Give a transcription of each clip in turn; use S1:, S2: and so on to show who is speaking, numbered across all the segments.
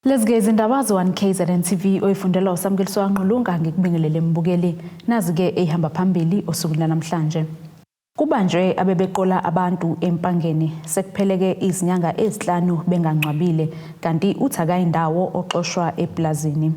S1: Lezike izindaba zo1KZNTV oyifundela usamkeliswa Nqulunga ngikubingelele mbukeli nazi ke ehamba phambili osukwini namhlanje. Kubanjwe Abebeqola abantu Empangeni sekupheleke izinyanga ezi5 bengangcwabile kanti uthaka indawo oxoshwa eplazini.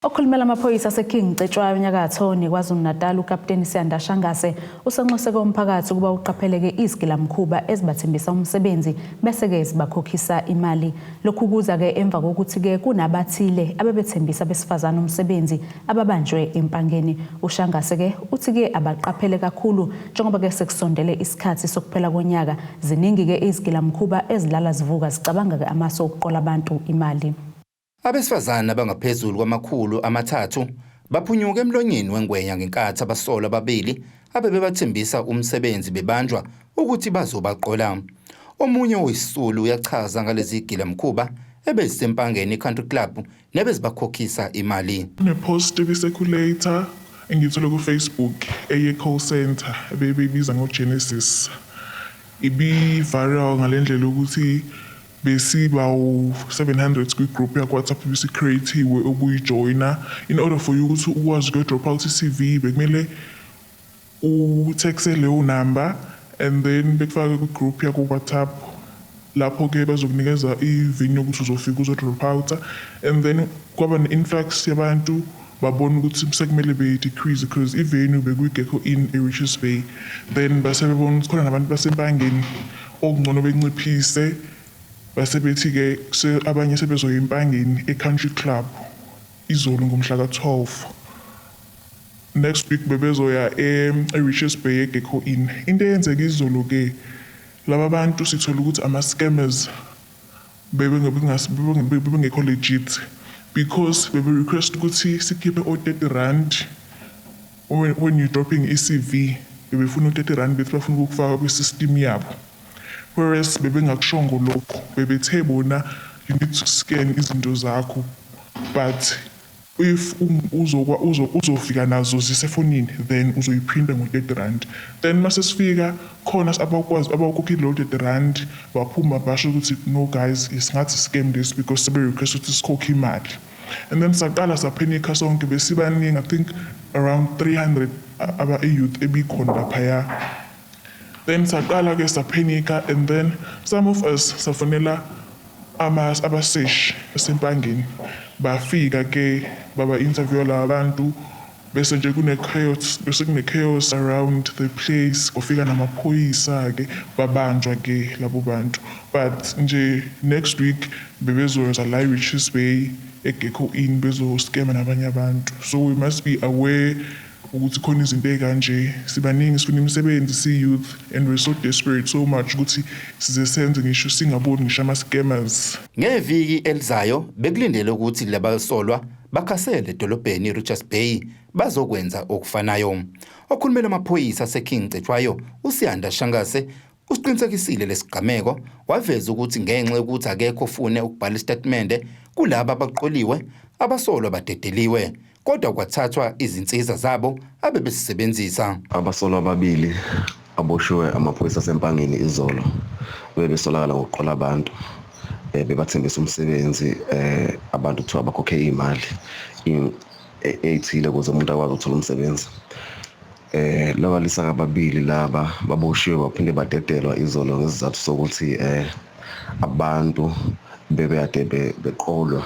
S1: Okhulumela amaphoyisa aseKingcwetshwayo enyakatho neKwaZulu-Natal uKapteni Siyanda Shangase usenxuse komphakathi kuba uqapheleke izigilamkhuba ezibathembisa umsebenzi bese ke zibakhokhisa imali. Lokhu kuza ke emva kokuthi ke kunabathile abebethembisa besifazana umsebenzi ababanjwe Empangeni. UShangase ke uthi ke abaqaphele kakhulu njengoba ke sekusondele isikhathi sokuphela konyaka ziningi ke izigilamkhuba ezilala zivuka zicabanga ke amaso okuqola abantu imali.
S2: Abesifazana bangaphezulu kwama300 baphunyuka emlonyeni wengwenya ngenkathi abasolwa ababili abebebathembisa umsebenzi bebanjwa ukuthi bazobaqola. Omunye oyisisulu uyachaza ngalezi gilamkhuba ebezisempangeni country club nebezibakhokhisa imali.
S3: Nepost ebiseculator engithole ku Facebook eye call center ebebiza ngoGenesis. Ibi viral ngalendlela ukuthi besiba u700 kwi-group yakwa-WhatsApp bisi-creatiwe okuyijoyina. In order for you ukuthi ukwazi ukudrop out i-CV bekumele utexe leyo number and then bekufake kwi-group yakwa-WhatsApp lapho ke bazokunikeza i-venue ukuthi uzofika uzodrop out and then kwaba ne-influx yabantu babona ukuthi sekumele be-decrease because i-venue bekuyigekho in e-Richards Bay. Then base bebona ukuthi khona nabantu basempangeni okungcono benciphise base bethi ke abanye sebezoya empangeni e-country club izolo ngomhla ka-12. Next week bebezoya e-Richards Bay egekho in. Into eyenzeka izolo ke laba bantu sithola ukuthi ama-scammers bebengekho legit because bebe-request ukuthi sikhiphe o-R30 when you dropping i-CV bebefuna u-R30 bethi bafuna ukufaka kwi-system yabo. Whereas bebengakushongo lokho bebethe bona you need to scan izinto zakho but if uzofika nazo zisefonini then uzoyiprinta ngo-R30. Then mase sifika khona abakhokhile lo R30 baphuma basho ukuthi no guys isingathi scam this because sebe request ukuthi sikhokhe imali. And then saqala saphenika sonke besibaningi I think around 300 aba-youth ebikhona laphaya. Then saqala ke saphenika and then some of us safonela abaseshi esempangeni bafika ke baba interview la abantu bese nje kune-chaos around the place kufika namaphoyisa ke babanjwa ke labo bantu but nje next week bebezoza la e-Richards Bay egekho in bezo-scam nabanye abantu. So we must be aware ukuthi khona izinto ekanje sibaningi sifuna imisebenzi si-youth and we're so desperate so much ukuthi size senze ngisho singaboni ngisho ama-scammers.
S2: Ngeviki elizayo bekulindele ukuthi labasolwa bakhasele edolobheni i-Richards Bay bazokwenza okufanayo. Okhulumela amaphoyisa aseKingcwetshwayo uSiyanda Shangase usiqinisekisile lesigameko waveza ukuthi ngenxa yokuthi akekho ofune ukubhala istatimende kulabo abaqoliwe abasolwa badedeliwe kodwa kwathathwa izinsiza zabo abebesisebenzisa.
S4: Abasolwa ababili aboshiwe amaphoyisa asempangeni izolo bebesolakala ngokuqola abantu bebathembisa umsebenzi abantu kuthiwa bakhokhe imali ethile ukuze umuntu akwazi ukuthola umsebenzi. Laba lisa ababili laba baboshiwe baphinde badedelwa izolo ngesizathu sokuthi abantu bebeyade beqolwa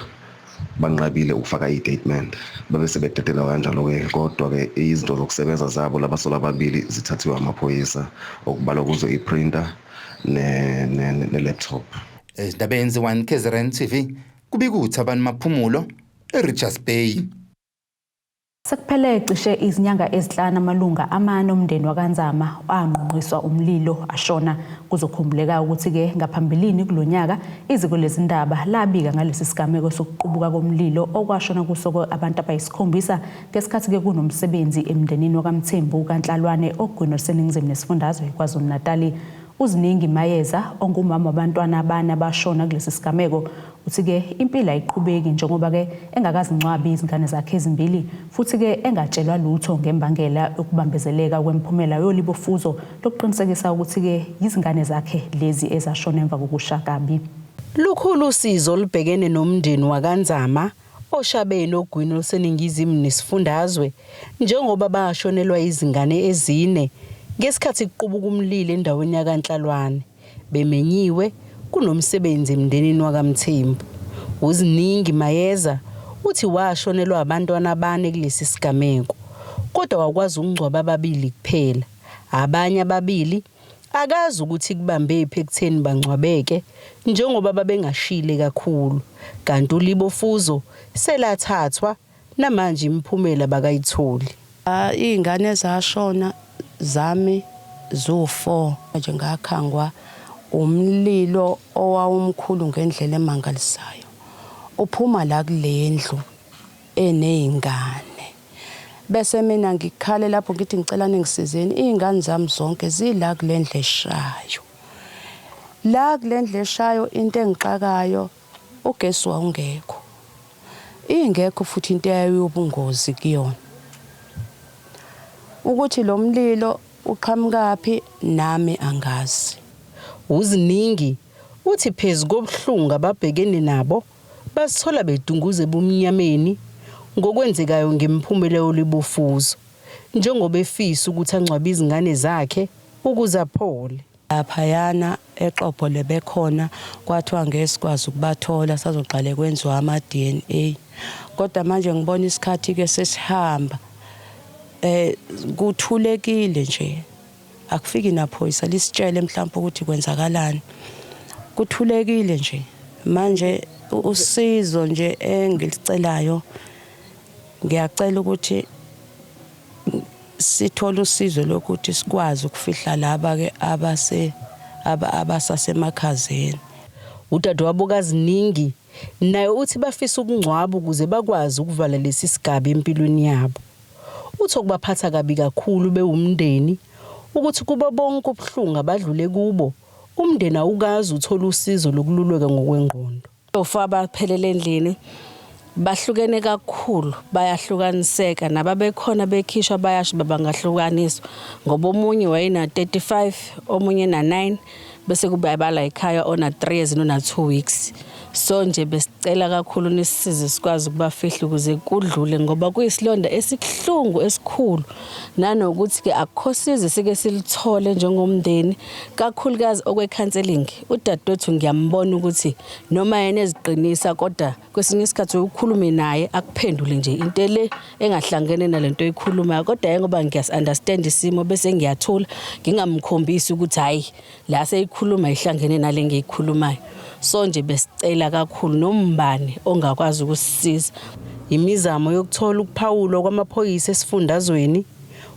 S4: banqabile ukufaka i-statement bese bededelwa kanjalo ke kodwa ke izinto zokusebenza zabo labasolwa ababili zithathiwe amaphoyisa okubalwa kuzo i-printer ne-laptop.
S2: Ezindabeni ze1KZNTV kubikuthi abantu maphumulo e-Richards Bay.
S1: Sekuphele cishe izinyanga ezi5 amalunga amane omndeni wakanzama anqunqiswa umlilo ashona. Kuzokhumbuleka ukuthi ke ngaphambilini kulonyaka iziko lezindaba labika ngalesi sigameko sokuqubuka komlilo okwashona kusoko abantu abayisikhombisa ngesikhathi ke kunomsebenzi emndenini wakaMthembu kaNhlalwane ogwini seningizimu nesifundazwe KwaZulu-Natal. Uziningi Mayeza ongumama wabantwana abane abashona kulesi sigameko uthi ke impilo ayiqhubeki njengoba ke engakazincwabi izingane zakhe ezimbili futhi ke engatshelwa lutho ngembangela ukubambezeleka kwemphumela yolibofuzo lokuqinisekisa ukuthi ke izingane zakhe lezi ezashona emva kokushaka kabi.
S5: Lukhulu usizo olubhekene nomndeni wakanzama oshabeni ogwini oluseningizimu nesifundazwe njengoba bashonelwa izingane ezine ngesikhathi kuqubuka umlilo endaweni yakanhlalwane bemenyiwe kunomsebenzi emndenini wakaMthembu. Uziningi Mayeza uthi washonelwa abantwana abane kulesi sigameko kodwa wakwazi ukungcwaba ababili kuphela. Abanye ababili akazi ukuthi kubambe ephi ekutheni bangcwabeke njengoba babengashile kakhulu kanti uLibofuzo selathathwa namanje imiphumela bakayitholi.
S6: Izingane zashona zami zo4 nje ngakhangwa umlilo owawumkhulu ngendlela emangalisayo. Uphuma la kulendlu enezingane. Bese mina ngikkhale lapho ngithi ngicela ningisizeni izingane zami zonke zila kulendle eshayo. La kulendle eshayo into engixakayo ugesi wawungekho. Ingekho futhi into yayobungozi kuyona. Ukuthi lo mlilo uqhamukapi nami angazi.
S5: Uziningi uthi phezulu kobuhlungu ababhekene nabo basithola bedunguze bomnyameni ngokwenzekayo ngemiphumela yolibofuzo njengoba efisa ukuthi angcwabe izingane zakhe ukuze aphole.
S6: Laphayana eXhopho lebekhona kwathiwa ngeke sikwazi ukubathola sazoqale kwenziwa ama DNA kodwa manje ngibona isikhathi ke sesihamba kuthulekile nje akufiki naphoyisa lisitshele mhlawumbe ukuthi kwenzakalani kuthulekile nje manje usizo nje engilicelayo ngiyacela ukuthi sithola usizo lokuthi sikwazi ukufihla laba ke abasasemakhazeni.
S5: Udadewabo kaZiningi naye uthi bafisa ukungcwaba ukuze bakwazi ukuvala lesi sigaba empilweni yabo. Uthi okubaphatha kabi kakhulu bewumndeni ukuthi kuba bonke ubuhlungu abadlule kubo umndeni awukazi uthola usizo lokululeka ngokwengqondo.
S7: Ofa baphelele endlini bahlukene kakhulu bayahlukaniseka nababekhona bekhishwa bayasho bangahlukaniswa ngoba omunye wayena 35 omunye na 9 bese kuba yabala ekhaya ona 3 years nona 2 weeks. So nje besicela kakhulu nisisize sikwazi ukubafihla ukuze kudlule ngoba kuyisilonda esihlungu esikhulu nanokuthi ke akukhosize sike silithole njengomndeni kakhulukazi okwecounseling. Udadewethu ngiyambona ukuthi noma yena eziqinisa kodwa kwesinye isikhathi ukukhuluma naye akuphendule nje into le engahlangene nalento eyikhulumayo kodwa yena ngoba ngiyasunderstand isimo bese ngiyathula ngingamkhombisi ukuthi hayi la seyikhuluma ihlangene nale ngiyikhulumayo. So nje besicela kakhulu nombane ongakwazi ukusisiza imizamo yokuthola ukuphawulo kwamaphoyisa esifundazweni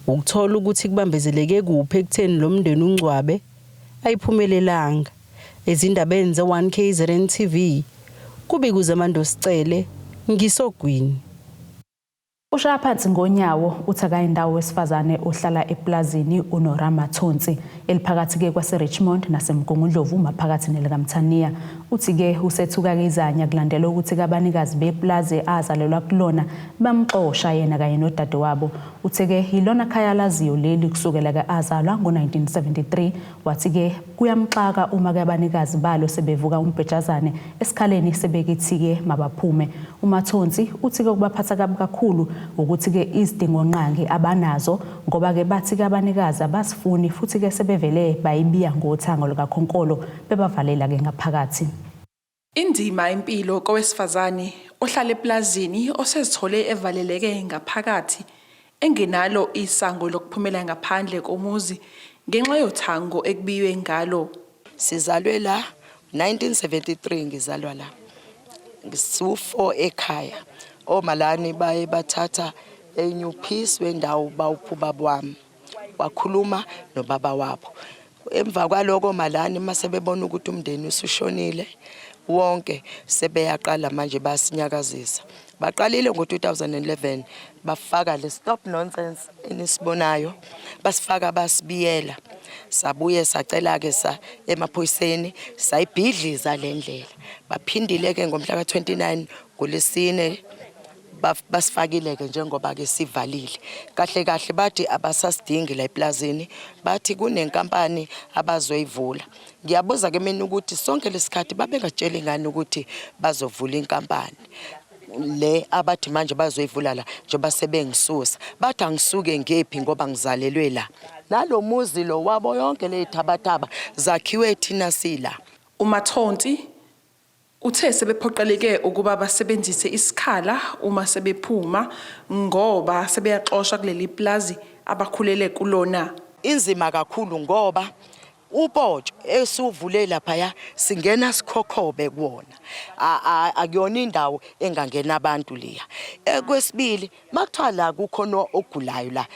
S7: ukuthola ukuthi kubambezeleke kuphi ekutheni lo mndeni ungcwabe ayiphumelelanga. Ezindabeni ze1KZNTV kubikuza amando sicele ngisogwini.
S1: Ushaya phansi ngonyawo uthaka indawo wesifazane ohlala eplazini uNorama Thonsi eliphakathi ke kwaseRichmond naseMgungundlovu maphakathi nelikaMthaniya. Uthi ke usethuka ke izanya kulandela ukuthi kabanikazi beplaze azalelwa kulona bamxosha yena kanye nodadewabo. Uthe ke yilona khaya laziyo leli kusukela ke azalwa ngo1973 wathi ke kuyamxaka uma ke abanikazi balo sebevuka umbhejazane esikhaleni sebekithi ke mabaphume. uMathonsi uthi ke kubaphatha kabi kakhulu ukuthi ke izidingo nqangi abanazo ngoba ke bathi ke abanikazi abasifuni futhi ke sebevele bayibiya ngothango lukaKhonkolo bebavalela ke ngaphakathi.
S8: Indima impilo kowesifazane ohlala eplazini osezithole evaleleke ngaphakathi engenalo isango lokuphumela ngaphandle komuzi ngenxa yothango ekubiywe ngalo.
S9: Sizalwe la 1973 ngizalwa la. Ngisu4 ekhaya. Omalani baye bathatha eNew Peace wendawo bawuphuba bwami. Wakhuluma nobaba wabo. Emva kwaloko malani mase bebona ukuthi umndeni usushonile wonke sebeyaqala manje basinyakazisa. Baqalile ngo2011 bafaka le stop nonsense enisibonayo basifaka basibiyela sabuye sacela ke sa emaphoyiseni sayibhidliza lendlela baphindile ke ngomhla ka29 ngoLesine basifakileke njengoba ke sivalile. Kahle kahle bathi abasasidingi la eplazini, bathi kunenkampani abazoyivula. Ngiyabuza ke mina ukuthi sonke lesikhathi babengatsheli ngani ukuthi bazovula inkampani. Le abathi manje bazoyivula la njengoba sebengisusa. Bathi angisuke ngephi ngoba ngizalelwe la. Nalo muzi lo wabo yonke le thabathaba zakhiwe thina sila.
S8: uMathonsi uthe sebephoqeleke ukuba basebenzise isikhala uma sebephuma ngoba sebeyaxoshwa kuleli plaza abakhulele kulona.
S9: Inzima kakhulu ngoba uPotsho esuvule lapha singena sikhokhobe kuwona. Akuyona indawo engangena abantu leya. Kwesibili makuthiwa la kukhona ogulayo la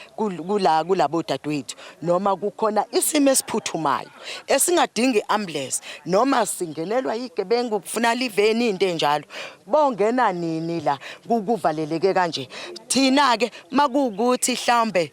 S9: kulabo dadewethu noma kukhona isimo esiphuthumayo esingadingi ambulance noma singenelwa yigebengu kufuna liveni into enjalo. Bongena nini la kuvaleleke kanje. Thina ke makukuthi mhlambe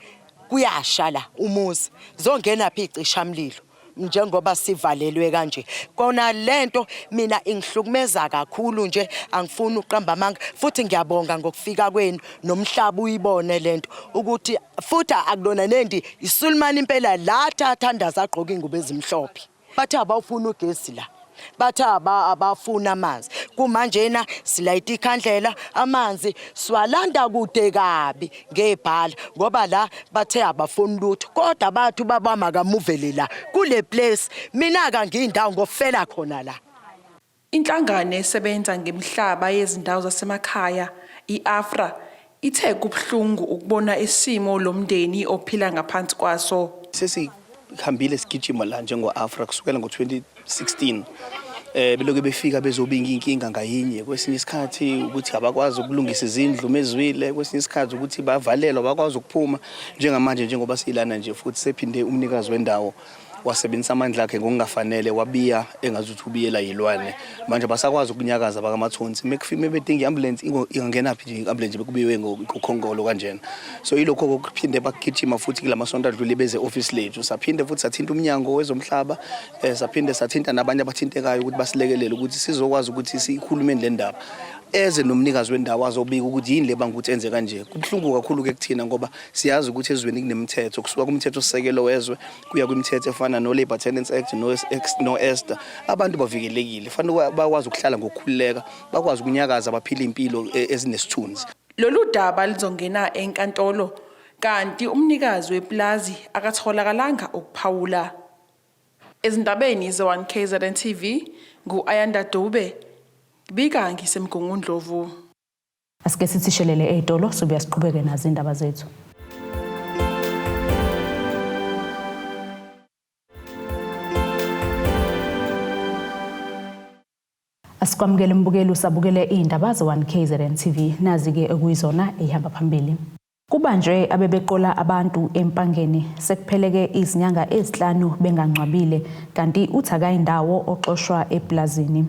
S9: kuyasha la umuzi zongena phi icishamlilo njengoba sivalelwe kanje. Kona lento mina ingihlukumeza kakhulu nje angifuni uqamba amanga futhi ngiyabonga ngokufika kwenu nomhlaba uyibone lento ukuthi futhi akulona nendi iSulman impela la thathandaza agqoka ingubo ezimhlophe. Bathi abawufuna ugesi la. Bathi abafuna amanzi. Kumanjena silayita ikhandlela amanzi swalanda kude kabi ngebhala ngoba la bathe abafuna lutho kodwa bathu babama kamuvele la kule place mina ka ngiyindawo ngofela khona la.
S8: Inhlangano esebenza ngemhlaba yezindawo zasemakhaya iAfra ithe kubhlungu ukubona isimo lomndeni ophila ngaphansi kwaso.
S10: Khambile sigijima la njengoAfra kusukela ngo2016 beloke befika bezobinga inkinga ngayinye kwesinye isikhathi ukuthi abakwazi ukulungisa izindlu mezwile kwesinye isikhathi ukuthi bavalelwa bakwazi ukuphuma njengamanje njengoba silana nje futhi sephinde umnikazi wendawo wasebenzisa amandla akhe ngokungafanele wabiya engazuthi ubiyela yilwane manje basakwazi ukunyakaza bakaMathonsi mekufime bedinga iambulance ingangena phi nje iambulance bekubiwe ngokukhongolo kanjena so ilokho kokuphinde bakugijima futhi kulamasonto adlule beze office lethu saphinde futhi sathinta umnyango wezomhlaba saphinde sathinta nabanye abathintekayo ukuthi basilekelele ukuthi sizokwazi ukuthi sikhulume le ndaba eze nomnikazi wendawo azobika ukuthi yini leba ukuthi enze kanje. Kubhlungu kakhulu ke kuthina ngoba siyazi ukuthi ezweni kunemithetho kusuka kumthetho sisekelo wezwe kuya kwimithetho efana no Labor Tenants Act no Esther. Abantu bavikelekile fanele bakwazi ukuhlala ngokukhululeka bakwazi ukunyakaza abaphila impilo ezinesithunzi.
S8: Lolu daba lizongena enkantolo kanti umnikazi weplazi akatholakalanga ukuphawula. Ezindabeni ze1KZNTV nguAyanda Dube bika ngisemgungundlovu.
S1: Asike sithishelele edolo sobuya siqhubeke nazo indaba zethu. Asikwamukele mbukeli usabukele indaba ze1KZNTV nazi-ke ekuyizona ehamba phambili. Kubanjwe Abebeqola abantu Empangeni sekupheleke izinyanga ezinhlanu bengangcwabile kanti uthaka indawo oxoshwa eplazini.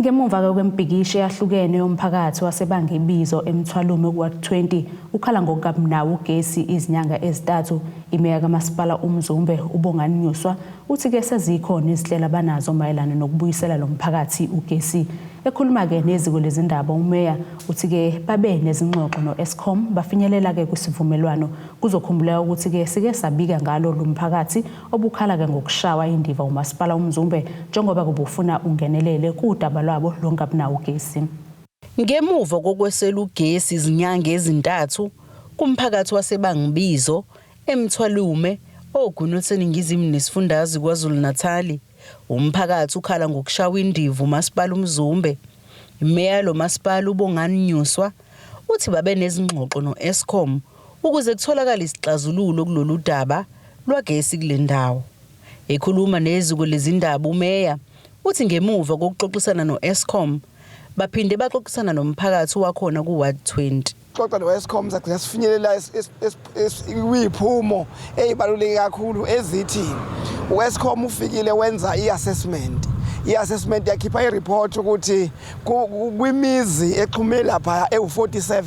S1: Ngemuva kwempikisho yahlukene yomphakathi wasebangebizo emthwalume ku20 ukhala ngokukabnawo ugesi izinyanga ezintathu imeya kamasipala uMzumbe uBonganyuswa uthi ke sezikhona izihlela banazo mayelana nokubuyisela lo mphakathi ugesi. Ekhuluma ke neziko lezindaba umeya uthi ke babe nezingxoxo noEskom bafinyelela ke kwisivumelwano kuzokhumbuleka ukuthi ke sike sabika ngalo lo mphakathi obukhala ke ngokushawa indiva umasipala uMzumbe njengoba kubufuna ungenelele kudaba lwabo longabnawo ugesi.
S5: Ngemuva kokwesela ugesi izinyanga ezintathu kumphakathi wasebangibizo emthwalume ogunutheni ngizimi nesifundazwe kwaZulu Natal umphakathi ukhala ngokushawa indiva umasipala uMzumbe. Imeya lo masipala uBonganyuswa uthi babe nezingxoxo noEskom ukuze kutholakala isixazululo kulolu daba lwagesi kule ndawo. Ekhuluma neziko lezindaba umeya uthi ngemuva kokuxoxisana noEskom baphinde baxoxisana nomphakathi wakhona kuWard 20.
S11: Xoxa noEskom sasifinyelela kwiphumo ezibaluleke kakhulu ezithi uEskom ufikile wenza iassessment yakhipha ireport ukuthi kwimizi exhume lapha ewu47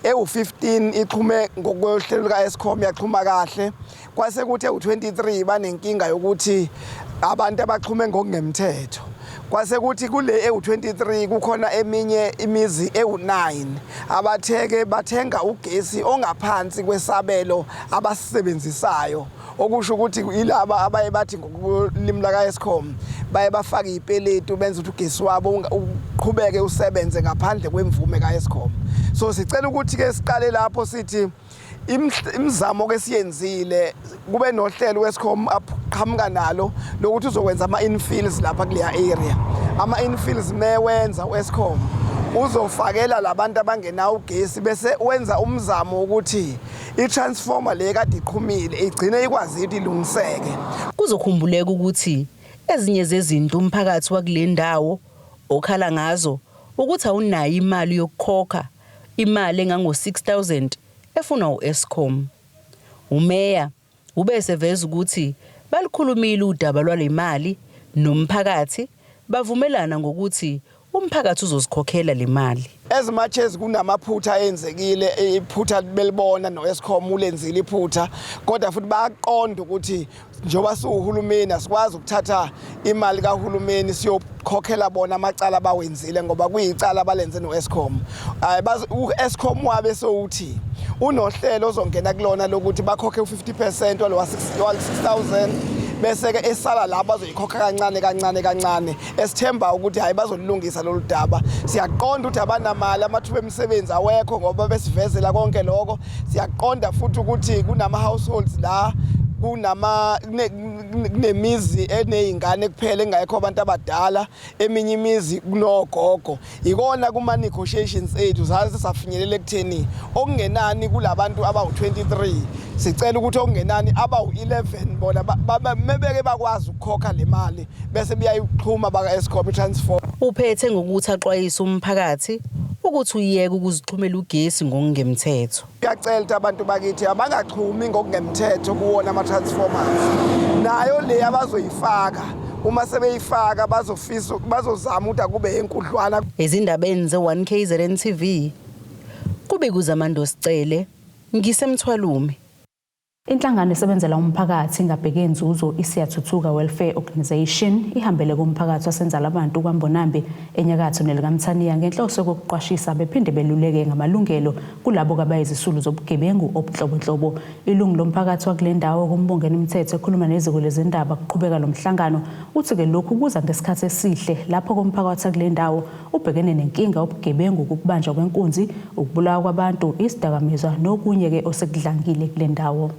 S11: ewu15 ixhume ngokwehlelo kaEskom yaxhuma kahle kwase kuthi ewu23 banenkinga yokuthi abantu abaxhume ngokungemthetho kwase kuthi kule ewu23 kukhona eminye imizi ewu9 abatheke bathenga ugesi ongaphansi kwesabelo abasisebenzisayo okusho ukuthi ilaba abaye bathi ngokulimi la kaEskom baye bafaka ipeletu benza ukuthi ugesi wabo uqhubeke usebenze ngaphandle kwemvume kaEskom. So sicela ukuthi ke siqale lapho sithi imizamo ke siyenzile kube nohlelo weScom aqhamuka nalo lokuthi uzokwenza ama-infills lapha kuleya area. Ama-infills mewenza weScom uzofakela labantu abangena ugesi bese wenza umzamo ukuthi i-transformer le kade iqhumile igcine ikwazi ukuthi ilungiseke.
S5: Kuzokhumbuleka ukuthi ezinye zezinto umphakathi wakule ndawo okhala ngazo ukuthi awunayo imali yokukhokha imali engango-6,000 efuna uEscom. Umeya ubese veza ukuthi balikhulumile udaba lwale mali nomphakathi bavumelana ngokuthi umphakathi uzozikhokhela le mali.
S11: As much as kunamaphutha enzekile iphutha belibona noEscom ulenzile iphutha kodwa futhi bayaqonda ukuthi njoba siuhulumeni asikwazi ukuthatha imali kaHulumeni siyokhokhela bona amacala abawenzile ngoba kuyicala abalenze noEscom. uEscom wabe sokuthi unohlelo ozongena kulona lokuthi bakhokhe u50% walo 6,000 bese ke esala la bazoyikhokha kancane esithemba ukuthi hayi bazolungisa lolu daba. Siyaqonda ukuthi abanamali amathuba emisebenzi awekho ngoba besivezela konke lokho. Siyaqonda futhi ukuthi kunama households la kunemizi eneyingane kuphela engayikho abantu abadala eminye imizi kunogogo. Ikona kuma negotiations ethu saze safinyelela ekutheni okungenani kulabantu abawu23 sicela ukuthi okungenani abawu11 bona mebeke bakwazi ukukhokha le mali bese biyayiqhuma bakaEscom transform.
S5: Uphethe ngokuthi axwayisa umphakathi ukuthi uyeke ukuzixhumela ugesi ngokungemthetho.
S11: Ngiyacela ukuthi abantu bakithi abangaxhumi ngokungemthetho kuwona ama-transformers. Nayo le abazoyifaka uma sebeyifaka bazozama ukuthi akube enkudlwana.
S1: Ezindabeni ze1KZNTV kubikuza Amando Sicele ngisemthwalume. Inhlangano esebenzela umphakathi ngabheke inzuzo isiyathuthuka welfare organization ihambele kumphakathi wasenzala abantu kwaMbonambe enyakatho nelikamthaniya ngenhloso yokuqwashisa bephinde beluleke ngamalungelo kulabo abayizisulu zobugebengu obunhlobonhlobo. Ilungu lomphakathi wakule ndawo kumbongeni imithetho ekhuluma neziko lezindaba kuqhubeka lomhlangano uthi ke lokhu kuza ngesikhathi esihle lapho komphakathi wakule ndawo ubhekene nenkinga obugebengu ukubanjwa kwenkunzi ukubulawa kwabantu isidakamizwa nokunye ke osekudlangile kule ndawo.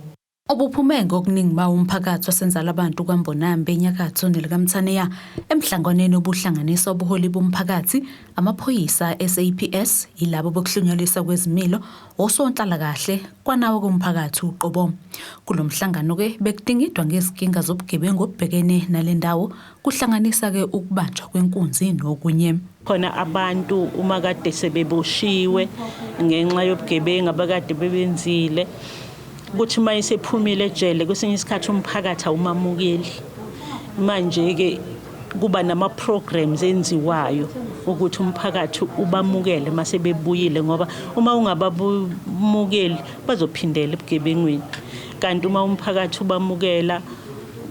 S1: Obuphume ngokuningi ba umphakathi wasenzala abantu kwaMbonambe enyakatho nelikamthaniya emhlanganweni obuhlanganisa obuholi bomphakathi amaphoyisa SAPS yilabo bokuhlunyelisa kwezimilo osonhlala kahle kwanawo komphakathi uqobo. Kulomhlangano ke bekudingidwa ngezinkinga zobugebengu obhekene nalendawo kuhlanganisa ke ukubanjwa kwenkunzi nokunye.
S12: Khona abantu uma kade sebeboshiwe ngenxa yobugebengu abakade bebenzile ukuthi mayisephumile ejele kwesinye isikhathi umphakathi awumamukeli. Manje ke kuba nama programs enziwayo ukuthi umphakathi ubamukele mase bebuyile ngoba uma ungababumukeli bazophindela ebugebengweni. Kanti uma umphakathi ubamukela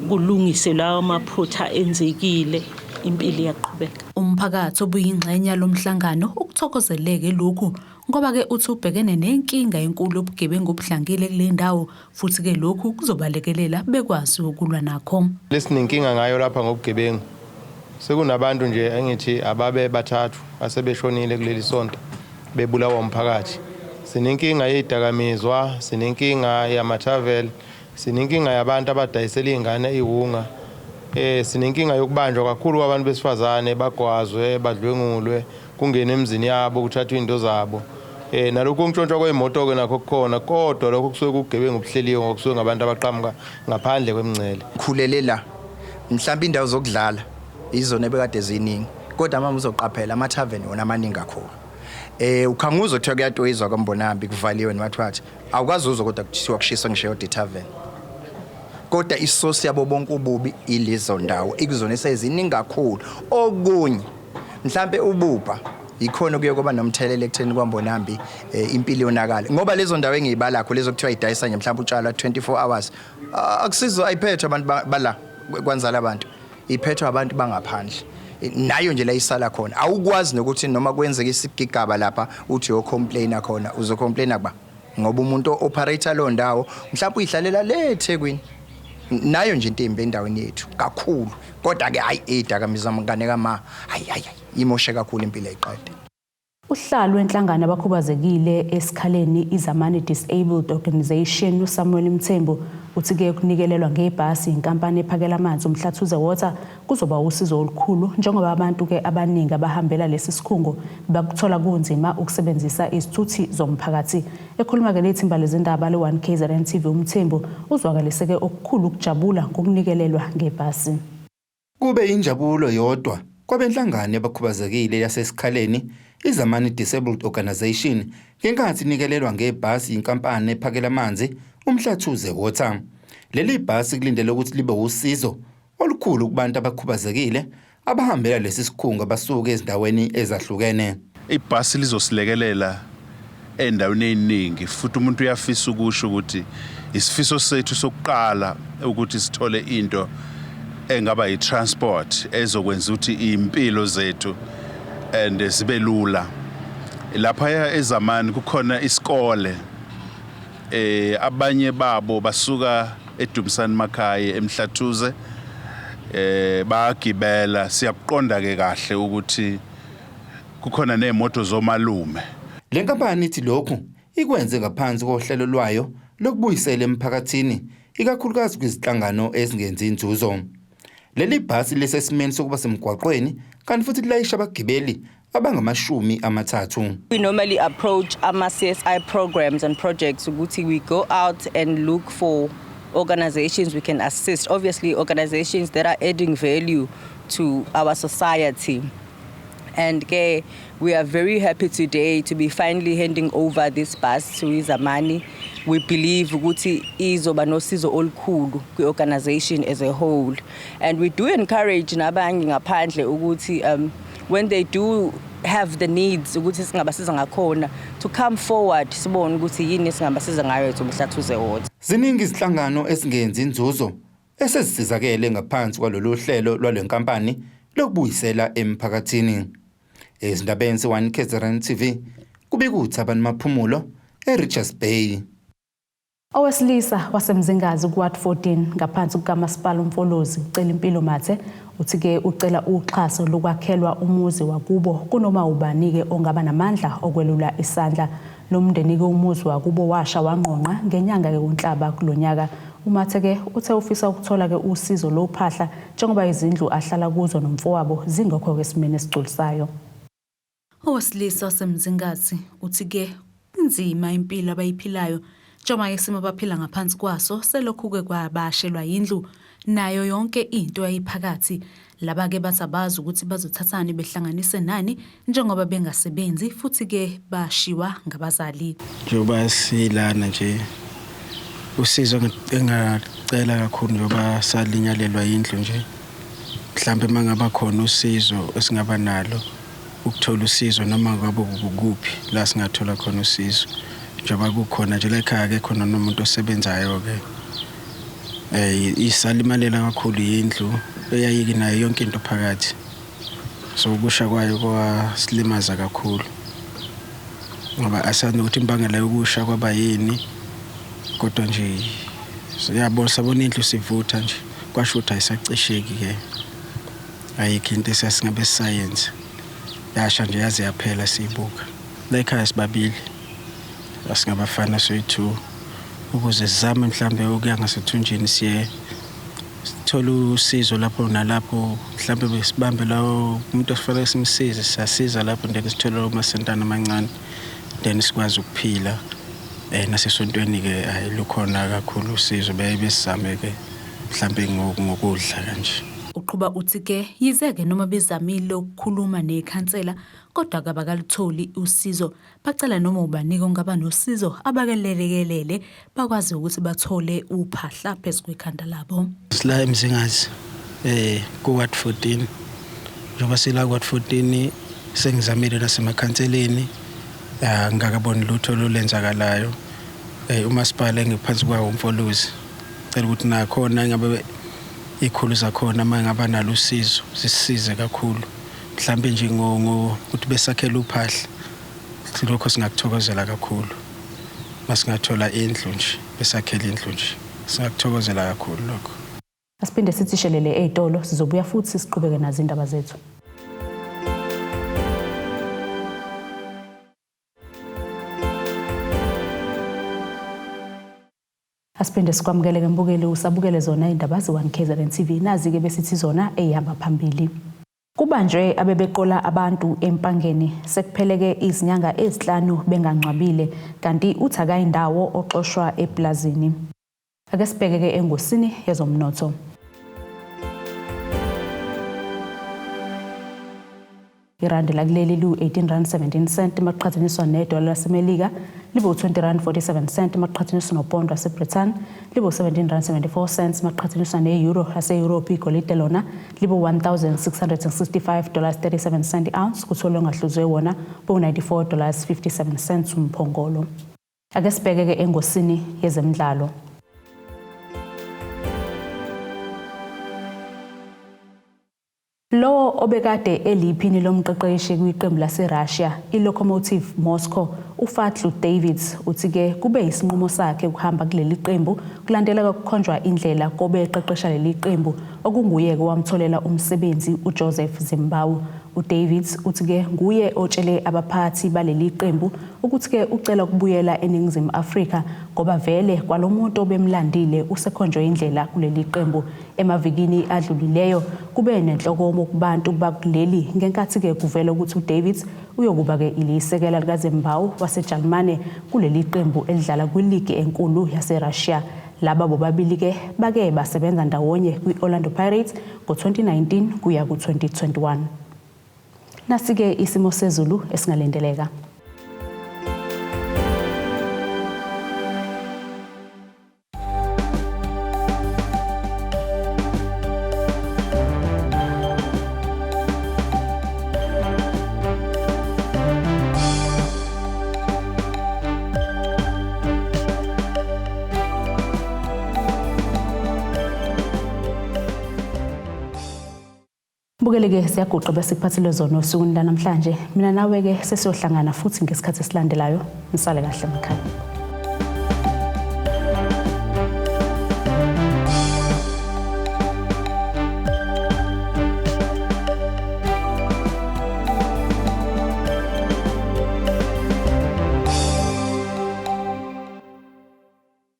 S12: kulungise lawo maphutha enzekile impilo iyaqhubeka. Umphakathi obuyingxenye lomhlangano ukuthokozeleke lokhu ngoba ke uthi ubhekene nenkinga enkulu obugebengu obuhlangile kule ndawo futhi ke lokhu kuzobalekelela bekwazi ukulwa nakho.
S13: Lesinenkinga ngayo lapha ngobugebengu sekunabantu nje engithi ababe bathathu asebeshonile kuleli sonto bebulawa umphakathi. Sinenkinga yedakamizwa, sinenkinga yamathavel, sinenkinga yabantu abadayisela ingane ihunga. Sinenkinga yokubanjwa kakhulu kwabantu besifazane bagwazwe badlwengulwe kungena emzini yabo kuthathwa into zabo. Nalokho kuntshontshwa kweimoto ke nakho kukhona kodwa lokho kusuke kugebengu obuhleliwe ngokusuke ngabantu abaqhamuka ngaphandle kwemingcele.
S14: Khulelela mhlawumbe indawo zokudlala izona ebekade ziningi kodwa mama uzoqaphela amathaveni wona amaningi kakhulu. Ukhanguzo kuthiwa kuyatoyizwa kwaMbonambe kuvaliwe nemathwathi awukwazi uzo kodwa kuthiwa kushisa ngisho tavern. Kodwa isosi yabo bonke ububi ilizo ndawo ikuzona eseziningi kakhulu okunye mhlambe ubupha ikhona kuye kuba nomthelelo ekutheni kwaMbonambe impilo yonakala ngoba lezo ndawo engiyibala kho lezo kuthiwa idayisa nje mhlawumbe utshala 24 hours akusizo ayiphethwe abantu bala kwanzala abantu iphethwe abantu bangaphandle nayo nje la isala khona awukwazi nokuthi noma kwenzeka isigigaba lapha uthi yo complain khona uzo complain kuba ngoba umuntu operator lo ndawo mhlawumbe uyihlalela le eThekwini nayo nje into embe endaweni yethu kakhulu kodwa ke hayi idakamizwa mngane kama hayi imoshe kakhulu impilo eyiqede.
S1: Uhlalo wenhlangano abakhubazekile esikhaleni Izamani Disabled Organisation uSamuel Mthembu uthi-ke ukunikelelwa ngebhasi inkampani ephakela amanzi uMhlathuze Water kuzoba usizo olukhulu njengoba abantu-ke abaningi abahambela lesi sikhungo bakuthola kunzima ukusebenzisa izithuthi zomphakathi. Ekhuluma-ke nethimba lezindaba le1KZNTV uMthembu uzwakalise-ke okukhulu ukujabula ngokunikelelwa ngebhasi.
S2: Kube injabulo yodwa kwabenhlangano yabakhubazekile yasesikhaleni Izamani Disabled Organisation ngenkathi nikelelwa ngebhasi inkampani ephakela amanzi uMhlathuze Water. Leli bhasi kulindele ukuthi libe usizo olukhulu kubantu abakhubazekile abahambela lesi sikhungo basuka ezindaweni ezahlukene.
S15: Ibhasi lizosilekelela endaweni eziningi futhi umuntu uyafisa ukusho ukuthi isifiso sethu sokuqala ukuthi sithole into engaba i-transport ezokwenza ukuthi impilo zethu and sibe lula. Lapha eZamani kukhona isikole abanye babo basuka eDumsani Makhaya eMhlathuze bagibela siyakuqonda ke kahle ukuthi kukhona nemoto zomalume.
S2: Le nkampani ithi lokhu ikwenze ngaphansi kohlelo lwayo lokubuyisela emphakathini ikakhulukazi kwizinhlangano ezingenzi inzuzo. Leli bhasi lesesimeni sokuba semgwaqweni kanti futhi lilayisha abagibeli abangamashumi amathathu.
S16: We normally approach ama-CSI programs and projects ukuthi we go out and look for organizations we can assist, obviously organizations that are adding value to our society. And we are very happy today to be finally handing over this bus to Izamani. We believe ukuthi izoba nosizo olukhulu kwi-organization as a whole. And we do encourage nabanye ngaphandle ukuthi when they do have the needs ukuthi singabasiza ngakhona to come forward sibone ukuthi yini singabasiza ngayo uMhlathuze Water.
S2: Ziningi izinhlangano ezingenzi inzuzo esezisizakele ngaphansi kwalolu hlelo lwalenkampani lokubuyisela emphakathini. Ezindabeni ze1KZNTV kubikuthi abantu maphumulo eRichards Bay.
S1: Owesilisa wasemzingazi kuWard 14 ngaphansi kukaMasipala uMfolozi ucela impilo mathe uthi-ke ucela uxhaso lokwakhelwa umuzi wakubo kunoma ubani-ke ongaba namandla okwelula isandla. Lo mndeni-ke umuzi wakubo washa wangqonqa ngenyanga-ke kuNhlaba kulonyaka. Umathe-ke uthe ufisa ukuthola-ke usizo lophahla njengoba izindlu ahlala kuzo nomfowabo zingekho kwesimeni esigculisayo. Owesilisa wasemzingazi uthi-ke inzima impilo abayiphilayo njengoba isimo abaphila ngaphansi kwaso selokhu-ke kwabashelwa yindlu nayo yonke into yayiphakathi. Laba-ke bathi abazi ukuthi bazothathani behlanganise nani njengoba bengasebenzi futhi-ke bashiwa ngabazali.
S17: Njengoba silana nje usizo engacela kakhulu njengoba salinyalelwa yindlu nje mhlambe mangaba khona usizo esingaba nalo ukuthola usizo noma ngabe kuphi la singathola khona usizo njengoba kukhona nje la ekhaya ke khona nomuntu osebenzayo ke isalimalela kakhulu yindlu eyayiki nayo yonke into phakathi so ukusha kwayo kwasilimaza kakhulu ngoba asana ukuthi imbangela yokusha kwaba yini kodwa nje siyabona sabona indlu sivutha nje kwasho ukuthi ayisacisheki ke ayikho into esasingabe science yasha nje yaze yaphela siyibuka la ekhaya sibabili asingabafana soyi2 ukuze sizame mhlambe ukuya ngasethunjini siye sithola usizo lapho nalapho mhlambe besibambe lawo umuntu ofanele simsize siyasiza lapho ndeni sithola amasentana amancane then sikwazi ukuphila nasesontweni ke ayilukhona kakhulu usizo besizame ke mhlambe ngokudla kanje.
S1: Uqhuba uthi-ke yizeke noma bezamile ukukhuluma nekhansela kodwa kabakalitholi usizo. Bacela noma ubanike ongaba nosizo abakelelekelele bakwazi ukuthi bathole uphahla phezu kwekhanda labo.
S17: Sila emzingazi kuWard 14 njengoba sila kuWard 14 sengizamile nasemakhanseleni ngakaboni lutho olenzakalayo. Umasipala engiphansi kwawo uMfolozi cela ukuthi nakhona ngabe ikhulu zakhona mangaba nalo usizo sisize kakhulu mhlambe nje ukuthi besakhela uphahla lokho singakuthokozela kakhulu masingathola indlu nje besakhela indlu nje singakuthokozela kakhulu lokho.
S1: Asiphinde sithishelele ezitolo sizobuya futhi siqhubeke nazo indaba zethu. Asiphinde sikwamukele mbukeli usabukele zona indaba ze1KZNTV nazi ke besithi zona ehamba phambili. Kubanjwe Abebeqola abantu Empangeni sekupheleke izinyanga ezi5 bengangcwabile kanti uthaka indawo oxoshwa eplazini. Ake sibheke engosini yezomnotho. Irandi lakuleli lu-18.17 maqhathaniswa nedola laseMelika libo 20.47 maqhathaniswa nopondo waseBritain libo 17.74 maqhathaniswa ne-euro lase-Europe igolide lona libo $1,665.37 ounce kutholwe ngahluzwe wona bo $94.57 umphongolo. Ake sibheke engosini yezemidlalo. Lo obekade eliphini lomqeqeshi kwiqembu laseRussia iLokomotiv Moscow uFatlu Davids uthi ke kube isinqumo sakhe ukuhamba kuleli qembu kulandela ukukhonjwa indlela kobe eqeqesha leli qembu okunguye owamtholela umsebenzi uJoseph Zimbawu. uDavids uthi ke nguye otshele abaphathi baleli qembu ukuthi ke ucela ukubuyela eNingizimu Afrika ngoba vele kwalomuntu obemlandile usekhonjwe indlela kuleli qembu. Emavikini adlulileyo kube nenhlokomo kubantu bakuleli ngenkathi ke kuvela ukuthi uDavids uyokuba ke ilisekela likaZimbawu waseJalimane kuleli qembu elidlala kwiligi enkulu yaseRussia. Laba bobabili ke bake basebenza ndawonye kwiOrlando Pirates ngo2019 kuya ku2021. Nasike isimo sezulu esingalendeleka. Bukeleke siyaguqa besikuphathile zona usuku namhlanje. Mina nawe ke sesiyohlangana futhi ngesikhathi esilandelayo. Nisale kahle emakhaya.